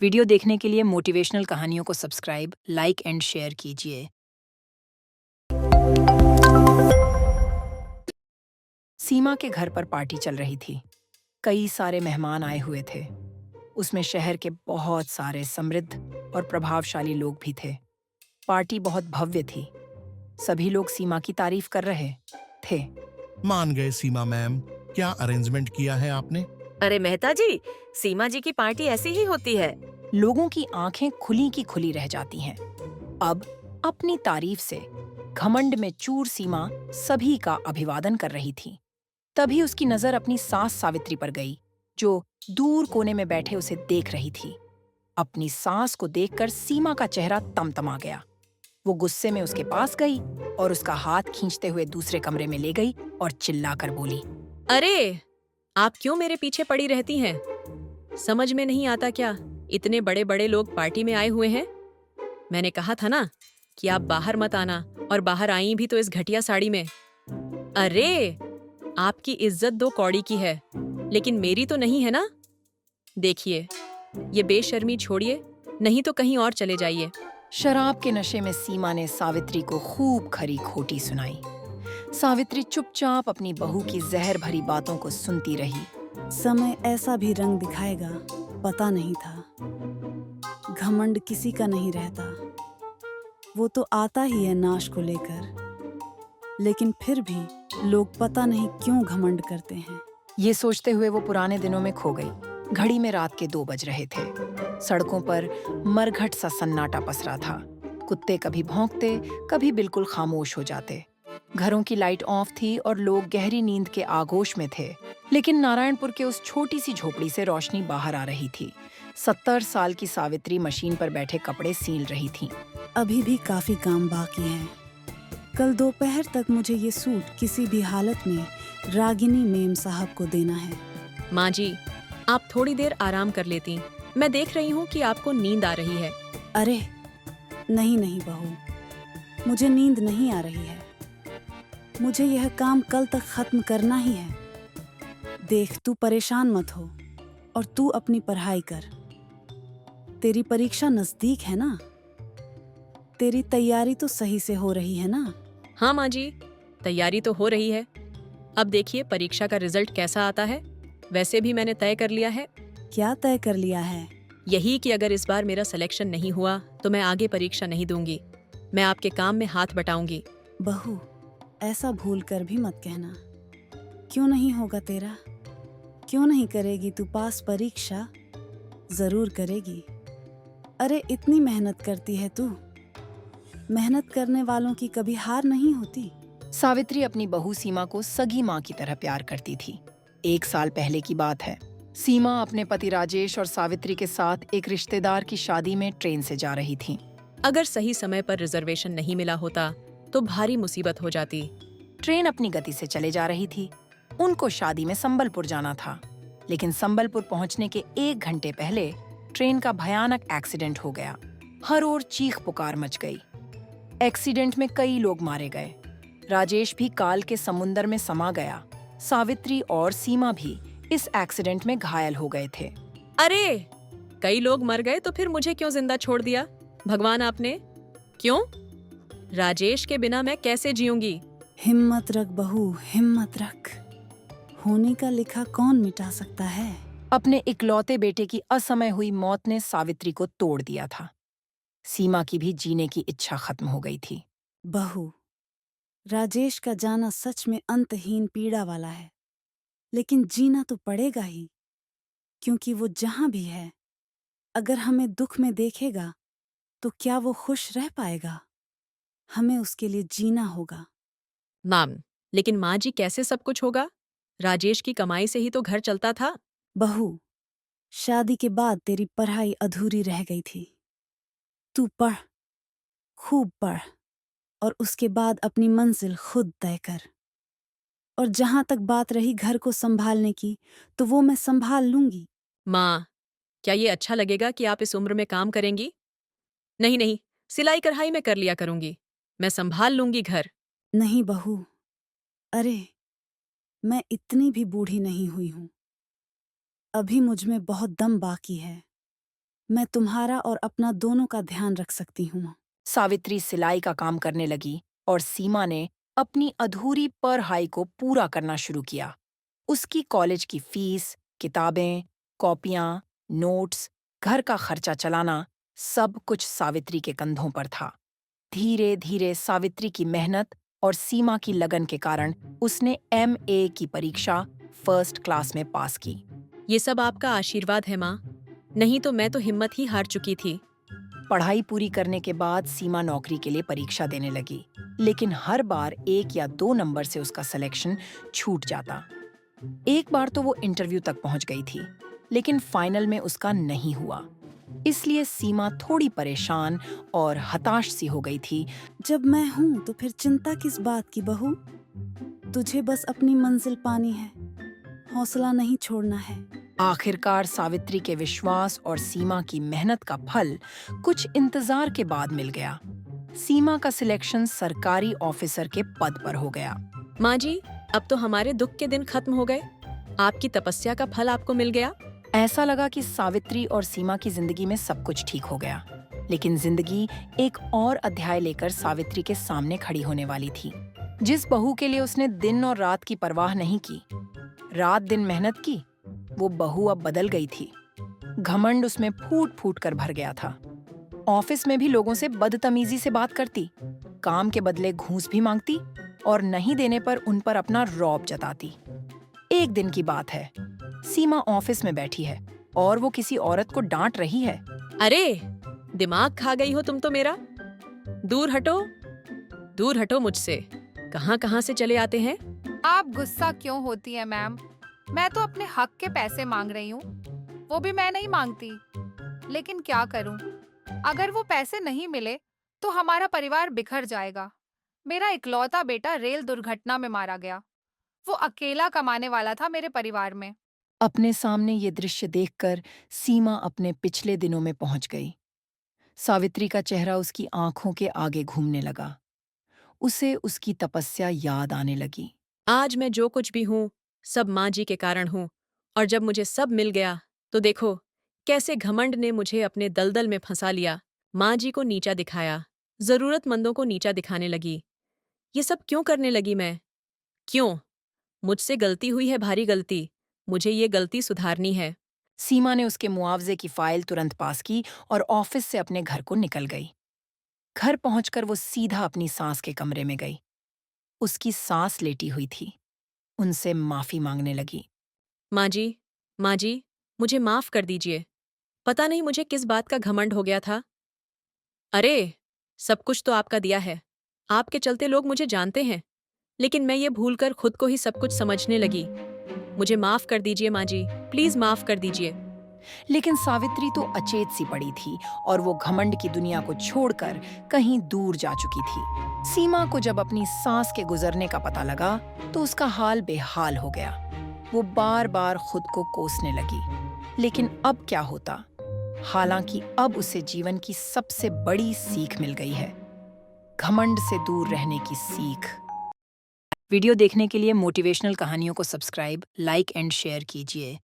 Video देखने के लिए मोटिवेशनल कहानियों को सब्सक्राइब, लाइक एंड शेयर कीजिए। सीमा के घर पर पार्टी चल रही थी। कई सारे मेहमान आए हुए थे। उसमें शहर के बहुत सारे समृद्ध और प्रभावशाली लोग भी थे। पार्टी बहुत भव्य थी। सभी लोग सीमा की तारीफ कर रहे थे। मान गए सीमा मैम। क्या अरेंजमेंट किया है आपने? अरे मेहता जी, सीमा जी की पार्टी ऐसी ही होती है। लोगों की आंखें खुली की खुली रह जाती हैं। अब अपनी तारीफ से घमंड में चूर सीमा सभी का अभिवादन कर रही थी। तभी उसकी नजर अपनी सास सावित्री पर गई, जो दूर कोने में बैठे उसे देख रही थी। अपनी सास को देखकर सीमा का चेहरा तमतमा गया। वो गुस्से में उसके पास गई और उसका हाथ खींचते हुए दूसरे कमरे में ले गई और चिल्लाकर बोली, अरे, आप क्यों मेरे पीछे पड़ी रहती हैं? समझ में नहीं आता क्या? इतने बड़े बड़े लोग पार्टी में आए हुए हैं। मैंने कहा था ना कि आप बाहर मत आना, और बाहर आई भी तो इस घटिया साड़ी में। अरे, आपकी इज्जत 2 कौड़ी की है, लेकिन मेरी तो नहीं है ना। देखिए, ये बेशर्मी छोड़िए, नहीं तो कहीं और चले जाइए। शराब के नशे में सीमा ने सावित्री को खूब खरी खोटी सुनाई। सावित्री चुपचाप अपनी बहू की जहर भरी बातों को सुनती रही। समय ऐसा भी रंग दिखाएगा, पता नहीं था। घमंड किसी का नहीं रहता, वो तो आता ही है नाश को लेकर। लेकिन फिर भी लोग पता नहीं क्यों घमंड करते हैं। ये सोचते हुए वो पुराने दिनों में खो गई। घड़ी में रात के 2 बज रहे थे। सड़कों पर मरघट सा सन्नाटा पसरा था। कुत्ते कभी भौंकते, कभी बिल्कुल खामोश हो जाते। घरों की लाइट ऑफ थी और लोग गहरी नींद के आगोश में थे। लेकिन नारायणपुर के उस छोटी सी झोपड़ी से रोशनी बाहर आ रही थी। 70 साल की सावित्री मशीन पर बैठे कपड़े सील रही थी। अभी भी काफी काम बाकी है। कल दोपहर तक मुझे ये सूट किसी भी हालत में रागिनी मेम साहब को देना है। माँ जी, आप थोड़ी देर आराम कर लेती। मैं देख रही हूँ कि आपको नींद आ रही है। अरे नहीं नहीं बहू, मुझे नींद नहीं आ रही है। मुझे यह काम कल तक खत्म करना ही है। देख, तू परेशान मत हो और तू अपनी पढ़ाई कर। तेरी परीक्षा नजदीक है ना। तेरी तैयारी तो सही से हो रही है ना। हाँ माँ जी, तैयारी तो हो रही है। अब देखिए परीक्षा का रिजल्ट कैसा आता है। वैसे भी मैंने तय कर लिया है। क्या तय कर लिया है? यही कि अगर इस बार मेरा सिलेक्शन नहीं हुआ तो मैं आगे परीक्षा नहीं दूंगी। मैं आपके काम में हाथ बटाऊंगी। बहू, ऐसा भूल कर भी मत कहना। क्यों नहीं होगा तेरा? क्यों नहीं करेगी तू पास परीक्षा? जरूर करेगी। अरे इतनी मेहनत करती है तू। मेहनत करने वालों की कभी हार नहीं होती। सावित्री अपनी बहू सीमा को सगी माँ की तरह प्यार करती थी। 1 साल पहले की बात है। सीमा अपने पति राजेश और सावित्री के साथ एक रिश्तेदार की शादी में ट्रेन से जा रही थी। अगर सही समय पर रिजर्वेशन नहीं मिला होता तो भारी मुसीबत हो जाती। ट्रेन अपनी गति से चले जा रही थी। उनको शादी में संबलपुर जाना था, लेकिन संबलपुर पहुंचने के 1 घंटे पहले ट्रेन का भयानक एक्सीडेंट हो गया। हर ओर चीख पुकार मच गई। एक्सीडेंट में कई लोग मारे गए। राजेश भी काल के समुंदर में समा गया। सावित्री और सीमा भी इस एक्सीडेंट में घायल हो गए थे। अरे, कई लोग मर गए तो फिर मुझे क्यों जिंदा छोड़ दिया भगवान आपने? क्यों? राजेश के बिना मैं कैसे जीऊंगी? हिम्मत रख बहू, हिम्मत रख। होने का लिखा कौन मिटा सकता है? अपने इकलौते बेटे की असमय हुई मौत ने सावित्री को तोड़ दिया था। सीमा की भी जीने की इच्छा खत्म हो गई थी। बहू, राजेश का जाना सच में अंतहीन पीड़ा वाला है, लेकिन जीना तो पड़ेगा ही, क्योंकि वो जहां भी है, अगर हमें दुख में देखेगा तो क्या वो खुश रह पाएगा? हमें उसके लिए जीना होगा। मैम, लेकिन माँ जी कैसे सब कुछ होगा? राजेश की कमाई से ही तो घर चलता था। बहू, शादी के बाद तेरी पढ़ाई अधूरी रह गई थी। तू पढ़, खूब पढ़, और उसके बाद अपनी मंजिल खुद तय कर। और जहां तक बात रही घर को संभालने की, तो वो मैं संभाल लूंगी। माँ, क्या ये अच्छा लगेगा कि आप इस उम्र में काम करेंगी? नहीं नहीं, सिलाई कढ़ाई में कर लिया करूंगी। मैं संभाल लूंगी घर। नहीं बहू, अरे मैं इतनी भी बूढ़ी नहीं हुई हूं। अभी मुझ में बहुत दम बाकी है। मैं तुम्हारा और अपना दोनों का ध्यान रख सकती हूँ। सावित्री सिलाई का काम करने लगी और सीमा ने अपनी अधूरी पढ़ाई को पूरा करना शुरू किया। उसकी कॉलेज की फीस, किताबें, कॉपियां, नोट्स, घर का खर्चा चलाना सब कुछ सावित्री के कंधों पर था। धीरे-धीरे सावित्री की मेहनत और सीमा की लगन के कारण उसने MA की परीक्षा फर्स्ट क्लास में पास की। ये सब आपका आशीर्वाद है माँ, नहीं तो मैं तो हिम्मत ही हार चुकी थी। पढ़ाई पूरी करने के बाद सीमा नौकरी के लिए परीक्षा देने लगी, लेकिन हर बार 1 या 2 नंबर से उसका सिलेक्शन छूट जाता। एक बार तो वो इंटरव्यू तक पहुंच गई थी, लेकिन फाइनल में उसका नहीं हुआ। इसलिए सीमा थोड़ी परेशान और हताश सी हो गई थी। जब मैं हूँ तो फिर चिंता किस बात की बहू? तुझे बस अपनी मंजिल पानी है, हौसला नहीं छोड़ना है। आखिरकार सावित्री के विश्वास और सीमा की मेहनत का फल कुछ इंतजार के बाद मिल गया। सीमा का सिलेक्शन सरकारी ऑफिसर के पद पर हो गया। माँ जी, अब तो हमारे दुख के दिन खत्म हो गए। आपकी तपस्या का फल आपको मिल गया। ऐसा लगा कि सावित्री और सीमा की जिंदगी में सब कुछ ठीक हो गया, लेकिन जिंदगी एक और अध्याय लेकर सावित्री के सामने खड़ी होने वाली थी। जिस बहू के लिए उसने दिन और रात की परवाह नहीं की, रात दिन मेहनत की, वो बहू अब बदल गई थी। घमंड उसमें फूट-फूट कर भर गया था। ऑफिस में भी लोगों से बदतमीजी से बात करती, काम के बदले घूस भी मांगती और नहीं देने पर उन पर अपना रौब जताती। एक दिन की बात है, सीमा ऑफिस में बैठी है और वो किसी औरत को डांट रही है। अरे, दिमाग खा गई हो तुम तो मेरा। दूर हटो मुझसे। कहाँ से चले आते हैं? आप गुस्सा क्यों होती हैं मैम? मैं तो अपने हक के पैसे मांग रही हूँ, वो भी मैं नहीं मांगती। लेकिन क्या करूँ? अगर वो पैसे नहीं मिले तो हमारा परिवार बिखर जाएगा। मेरा इकलौता बेटा रेल दुर्घटना में मारा गया। वो अकेला कमाने वाला था मेरे परिवार में। अपने सामने ये दृश्य देखकर सीमा अपने पिछले दिनों में पहुंच गई। सावित्री का चेहरा उसकी आंखों के आगे घूमने लगा। उसे उसकी तपस्या याद आने लगी। आज मैं जो कुछ भी हूँ, सब माँ जी के कारण हूँ। और जब मुझे सब मिल गया, तो देखो कैसे घमंड ने मुझे अपने दलदल में फंसा लिया। माँ जी को नीचा दिखाया, जरूरतमंदों को नीचा दिखाने लगी। ये सब क्यों करने लगी मैं? क्यों? मुझसे गलती हुई है, भारी गलती। मुझे ये गलती सुधारनी है। सीमा ने उसके मुआवजे की फाइल तुरंत पास की और ऑफिस से अपने घर को निकल गई। घर पहुंचकर वो सीधा अपनी सास के कमरे में गई। उसकी सास लेटी हुई थी। उनसे माफी मांगने लगी। माँ जी, मुझे माफ कर दीजिए। पता नहीं मुझे किस बात का घमंड हो गया था। अरे, सब कुछ तो आपका दिया है। आपके चलते लोग मुझे जानते हैं। लेकिन मैं ये भूलकर खुद को ही सब कुछ समझने लगी। मुझे माफ कर दीजिए माँ जी, प्लीज माफ कर दीजिए। लेकिन सावित्री तो अचेत सी पड़ी थी और वो घमंड की दुनिया को छोड़कर कहीं दूर जा चुकी थी। सीमा को जब अपनी सास के गुजरने का पता लगा तो उसका हाल बेहाल हो गया। वो बार-बार खुद को कोसने लगी। लेकिन अब क्या होता? हालांकि अब उसे जीवन की सबसे बड़ी सीख मिल गई है, घमंड से दूर रहने की सीख। वीडियो देखने के लिए मोटिवेशनल कहानियों को सब्सक्राइब, लाइक एंड शेयर कीजिए।